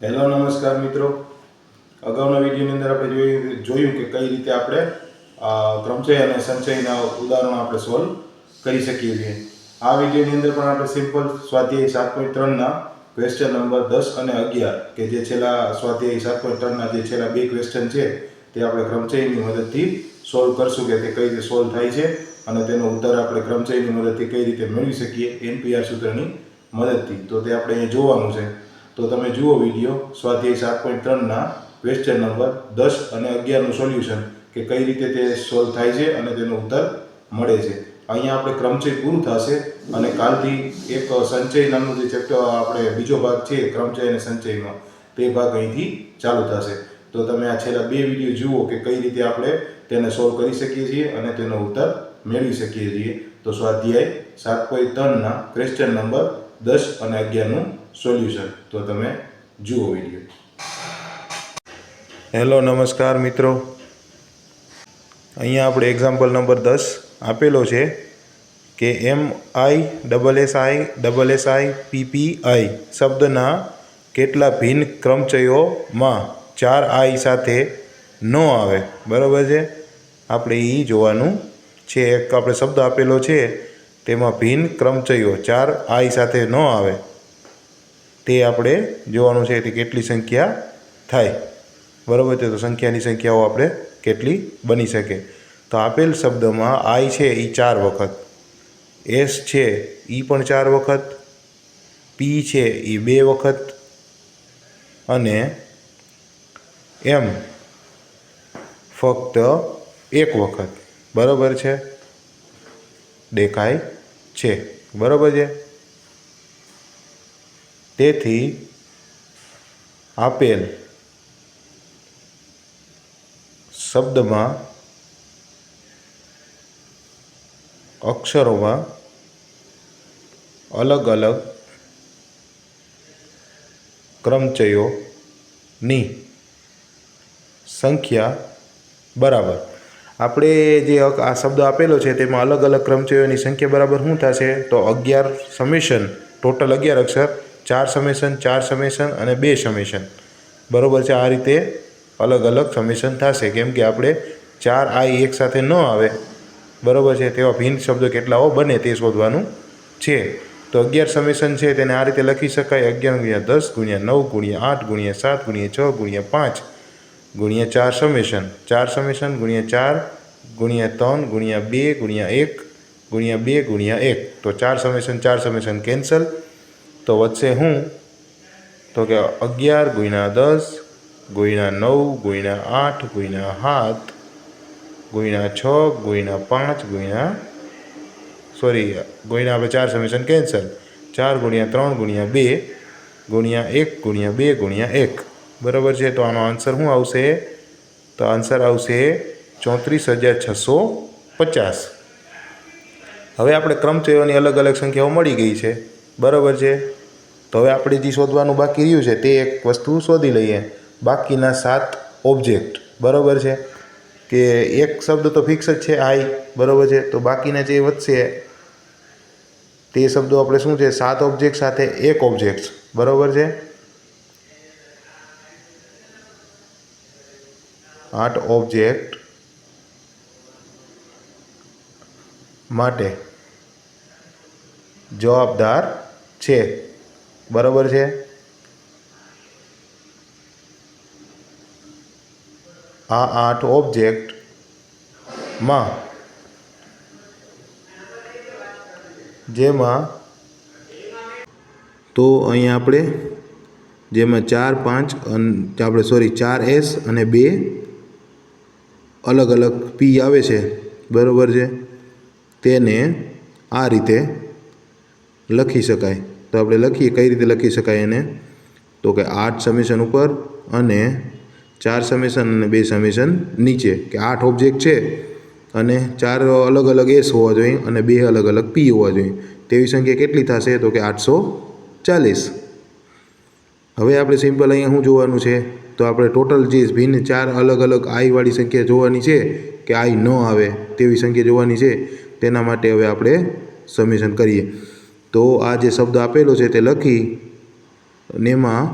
Hello નમસ્કાર મિત્રો, અગાઉના વિડીયોની અંદર આપણે જોયું કે કઈ રીતે આપણે ક્રમચય અને સંચયના ઉદાહરણો આપણે સોલ્વ કરી શકીએ છીએ. આ વિડીયોની અંદર પણ આપણે સિમ્પલ સ્વાધ્યાય 7.3ના ક્વેશ્ચન નંબર 10 અને 11 કે જે છેલ્લા સ્વાધ્યાય 7.3ના જે છેલ્લા બે ક્વેશ્ચન છે તે આપણે ક્રમચયની મદદથી સોલ્વ કરશું કે તે કઈ રીતે સોલ્વ થાય છે અને તેનો ઉત્તર આપણે ક્રમચયની મદદથી કઈ રીતે મેળવી શકીએ NPR સૂત્રની મદદથી. તો તે આપણે અહીં જોવાનું છે. તો તમે જુઓ વિડીયો સ્વાધ્યાય 7.3ના ક્વેશ્ચન નંબર 10 અને 11નું સોલ્યુશન કે કઈ રીતે તે સોલ્વ થાય છે અને તેનો ઉત્તર મળે છે. અહીંયા આપણે ક્રમચય પૂરું થશે અને કાલથી એક સંચય નામનું જે ચેપ્ટર આપણે બીજો ભાગ છે ક્રમચય અને સંચયનો તે ભાગ અહીંથી ચાલુ થશે. તો તમે આ છેલ્લા બે વિડીયો જુઓ કે કઈ રીતે આપણે તેને સોલ્વ કરી શકીએ છીએ અને તેનો ઉત્તર મેળવી શકીએ છીએ. તો સ્વાધ્યાય 7.3ના ક્વેશ્ચન નંબર 10 અને 11નું સોલ્યુશન તો તમે જુઓ વિડીયો. હેલો નમસ્કાર મિત્રો, અહીંયા આપણે એક્ઝામ્પલ નંબર 10 આપેલો છે કે MISSI શબ્દના કેટલા ભિન્ન ક્રમચયોમાં 4I સાથે ન આવે. બરાબર છે, આપણે એ જોવાનું છે. એક આપણે શબ્દ આપેલો છે તેમાં ભિન્ન ક્રમચયો 4I સાથે ન આવે તે આપણે જોવાનું છે તે કેટલી સંખ્યા થાય. બરાબર છે, તો સંખ્યાઓ આપણે કેટલી બની શકે. તો આપેલ શબ્દમાં I છે એ 4 વખત, S છે એ પણ 4 વખત, P છે એ 2 વખત અને M ફક્ત 1 વખત બરાબર છે દેખાય છે. બરાબર છે, તેથી આપેલ શબ્દમાં અક્ષરોમાં અલગ અલગ ક્રમચયોની સંખ્યા બરાબર. આપણે જે આ શબ્દ આપેલો છે તેમાં અલગ અલગ ક્રમચયોની સંખ્યા બરાબર શું થશે? તો 11 સમેશન, ટોટલ 11 અક્ષર, 4 સમેશન, 4 સમેશન અને 2 સમેશન. બરાબર છે, આ રીતે અલગ અલગ સમેશન થશે કેમ કે આપણે 4I એક સાથે ન આવે. બરાબર છે, તેવા ભિન્ન શબ્દો કેટલાઓ બને તે શોધવાનું છે. તો 11 સમેશન છે તેને આ રીતે લખી શકાય: 11 × 10 × 9 × 8 × 7 × 6 × 5 × 4 સમેશન, 4 સમેશન × 4 × 3 × 2 × 1 × 2 × 1. તો 4 સમેશન કેન્સલ. તો વધશે શું? તો કે 11 × 10 × 9 × 8 × 7 × 6 × 5 4 સમેશન કેન્સલ, 4 × 3 × 2 × 1 × 2 × 1. બરાબર છે, તો આનો આન્સર શું આવશે? તો આન્સર આવશે 34,650. હવે આપણે ક્રમચયોની અલગ અલગ સંખ્યાઓ મળી ગઈ છે. બરાબર છે, તો હવે આપણે જે શોધવાનું બાકી રહ્યું છે તે એક વસ્તુ શોધી લઈએ. બાકીના 7 ઓબ્જેક્ટ. બરાબર છે, કે એક શબ્દ તો ફિક્સ જ છે I. બરાબર છે, તો બાકીના જે વધશે તે શબ્દો આપણે શું છે? 7 ઓબ્જેક્ટ સાથે 1 ઓબ્જેક્ટ. બરાબર છે, 8 ઓબ્જેક્ટ માટે જવાબદાર છે. બરાબર છે, આ 8 ઓબ્જેક્ટમાં જેમાં તો અહીંયા આપણે જેમાં 4 S અને 2 અલગ અલગ P આવે છે. બરાબર છે, તેને આ રીતે લખી શકાય. તો આપણે લખીએ કઈ રીતે લખી શકાય એને? તો કે 8 સમેશન ઉપર અને 4 સમેશન અને 2 સમેશન નીચે. કે 8 ઓબ્જેક્ટ છે અને 4 અલગ અલગ S હોવા જોઈએ અને 2 અલગ અલગ P હોવા જોઈએ. તેવી સંખ્યા કેટલી થશે? તો કે 840. હવે આપણે સિમ્પલ અહીંયા શું જોવાનું છે? તો આપણે ટોટલ જે ભિન્ન 4 અલગ અલગ I વાળી સંખ્યા જોવાની છે કે I ન આવે તેવી સંખ્યા જોવાની છે. તેના માટે હવે આપણે સમેશન કરીએ. તો આ જે શબ્દ આપેલો છે તે લખી અને એમાં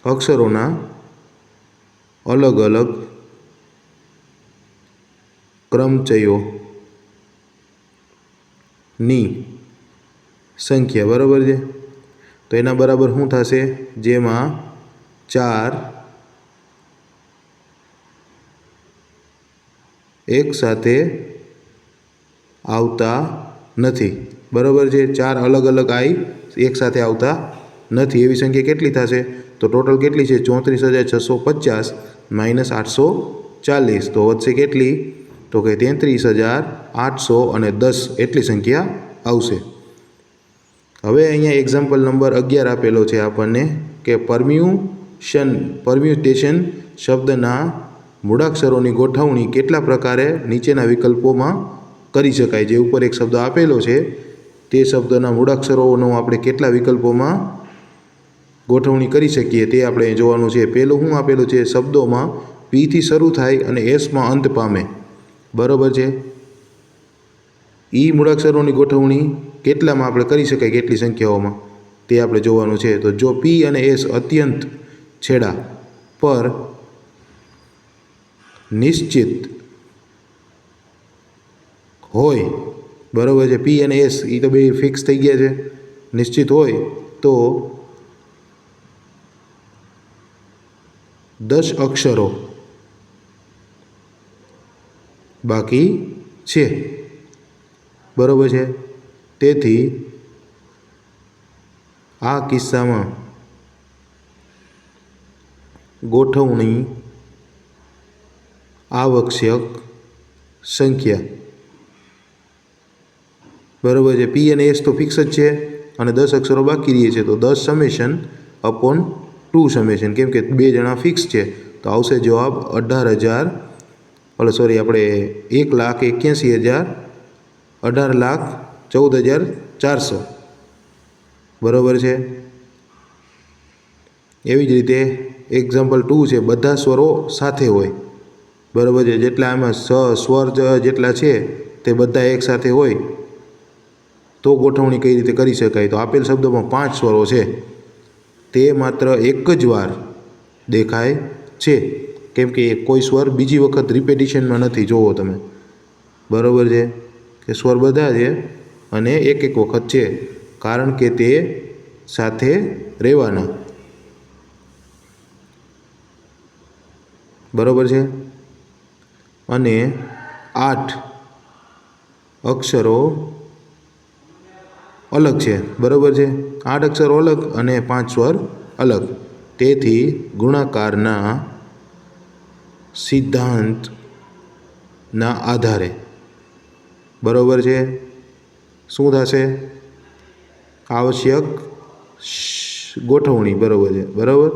અક્ષરોના અલગ અલગ ક્રમચયોની સંખ્યા, બરાબર છે. તો એના બરાબર શું થશે? જેમાં 4 એક સાથે આવતા નથી, બરાબર છે. 4 અલગ અલગ આઈ એક સાથે આવતા નથી એવી સંખ્યા કેટલી થશે? તો ટોટલ કેટલી છે? 34,650 માઇનસ 840. તો વધશે કેટલી? તો કે 33,810 એટલી સંખ્યા આવશે. હવે અહીંયા એક્ઝામ્પલ નંબર 11 આપેલો છે આપણને કે પરમ્યુટેશન શબ્દના મૂળાક્ષરોની ગોઠવણી કેટલા પ્રકારે નીચેના વિકલ્પોમાં કરી શકાય. જે ઉપર એક શબ્દ આપેલો છે તે શબ્દના મૂળાક્ષરોનો આપણે કેટલા વિકલ્પોમાં ગોઠવણી કરી શકીએ તે આપણે જોવાનું છે. પહેલું શું આપેલું છે? શબ્દોમાં પીથી શરૂ થાય અને એસમાં અંત પામે, બરાબર છે. મૂળાક્ષરોની ગોઠવણી કેટલામાં આપણે કરી શકાય, કેટલી સંખ્યાઓમાં તે આપણે જોવાનું છે. તો જો પી અને એસ અત્યંત છેડા પર નિશ્ચિત હોય, બરાબર છે. પી અને એસ એ તો બે ફિક્સ થઈ ગયા છે, નિશ્ચિત હોય તો 10 અક્ષરો બાકી છે, બરાબર છે. તેથી આ કિસ્સામાં ગોઠવણી આવશ્યક સંખ્યા, બરાબર છે. પી અને એસ તો ફિક્સ જ છે અને 10 અક્ષરો બાકી રહીએ છે, તો 10 સમેશન અપોન 2 સમેશન, કેમ કે 2 જણા ફિક્સ છે. તો આવશે જવાબ 18,14,400, બરાબર છે. એવી જ રીતે એક્ઝામ્પલ 2 છે, બધા સ્વરો સાથે હોય, બરાબર છે. જેટલા આમાં સ્વર જેટલા છે તે બધા એક સાથે હોય તો ગોઠવણી કઈ રીતે કરી શકાય? તો આપેલ શબ્દોમાં 5 સ્વરો છે તે માત્ર એક જ વાર દેખાય છે, કેમ કે કોઈ સ્વર બીજી વખત રિપીટિશનમાં નથી. જોવો તમે, બરાબર છે કે સ્વર બધા છે અને એક વખત છે, કારણ કે તે સાથે રહેવાના, બરાબર છે. અને 8 અક્ષરો અલગ છે, બરાબર છે. 8 અક્ષરો અલગ અને 5 સ્વર અલગ. તેથી ગુણાકારના સિદ્ધાંતના આધારે, બરાબર છે, શું થશે? આવશ્યક ગોઠવણી, બરાબર છે, બરાબર.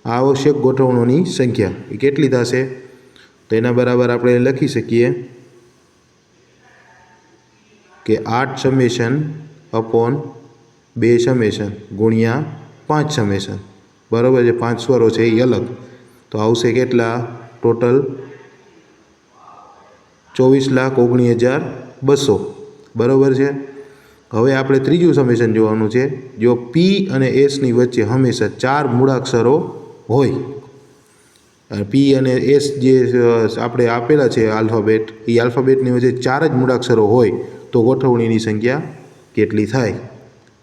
આવશ્યક ગોઠવણીની સંખ્યા એ કેટલી થશે? તો એના બરાબર આપણે લખી શકીએ કે 8 સમેશન અપોન 2 સમેશન ગુણ્યા 5 સમેશન, બરાબર છે. 5 સ્વરો છે એ અલગ, તો આવશે કેટલા? ટોટલ 24,19,200, બરાબર છે. હવે આપણે ત્રીજું સમેશન જોવાનું છે. જો પી અને એસની વચ્ચે હંમેશા 4 મૂળાક્ષરો હોય, પી અને એસ જે આપણે આપેલા છે આલ્ફાબેટ, એ આલ્ફાબેટની વચ્ચે 4 જ મૂળાક્ષરો હોય તો ગોઠવણીની સંખ્યા કેટલી થાય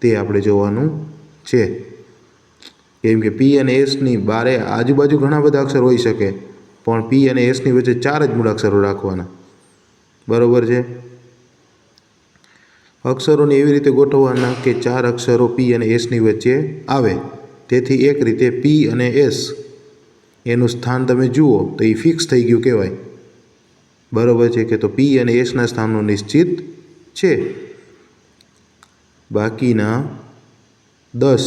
તે આપણે જોવાનું છે. કેમ કે પી અને એસની બારે આજુબાજુ ઘણા બધા અક્ષર હોઈ શકે, પણ પી અને એસની વચ્ચે 4 જ મૂળાક્ષરો રાખવાના, બરાબર છે. અક્ષરોને એવી રીતે ગોઠવવાના કે 4 અક્ષરો પી અને એસની વચ્ચે આવે. તેથી એક રીતે પી અને એસ એનું સ્થાન તમે જુઓ તો એ ફિક્સ થઈ ગયું કહેવાય, બરાબર છે. કે તો પી અને એસના સ્થાનો નિશ્ચિત છે. બાકીના 10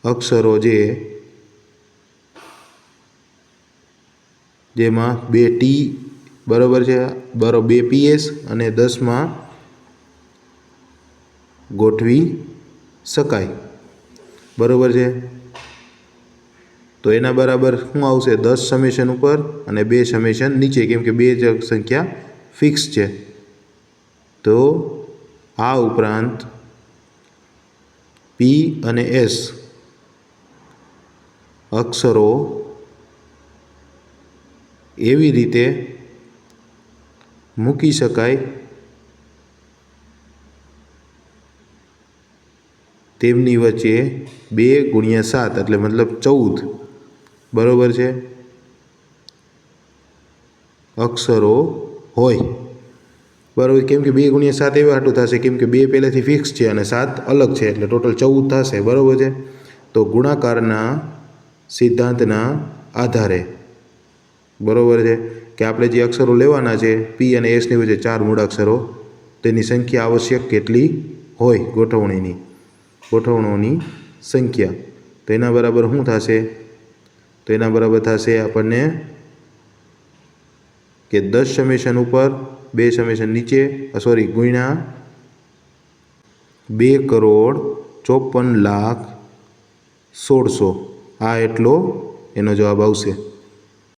અક્ષરો જેમાં 2 ટી, બરાબર છે, 2 પીએસ અને 10માં ગોઠવી શકાય, બરાબર છે. તો એના બરાબર શું આવશે? 10 સમેશન ઉપર અને 2 સમેશન નીચે, કેમ કે 2 જ સંખ્યા ફિક્સ છે. તો આ ઉપરાંત પી અને એસ અક્ષરો એવી રીતે મૂકી શકાય તેમની વચ્ચે 2 × 7 એટલે મતલબ 14 બરાબર છે અક્ષરો હોય બરાબર કેમ કે 2 × 7 એવા હાટું થશે કેમ કે 2 પહેલેથી ફિક્સ છે અને 7 અલગ છે એટલે ટોટલ 14 થશે બરાબર છે તો ગુણાકારના સિદ્ધાંતના આધારે બરાબર છે કે આપણે જે અક્ષરો લેવાના છે પી અને એસની વચ્ચે 4 મૂળાક્ષરો તેની સંખ્યા આવશ્યક કેટલી હોય ગોઠવણોની સંખ્યા તો એના બરાબર શું થશે તો એના બરાબર થશે આપણને કે 10 સમેશન ઉપર 2 સમેશન નીચે ગુણ્યા 2,54,16,00,000 આ એટલો એનો જવાબ આવશે।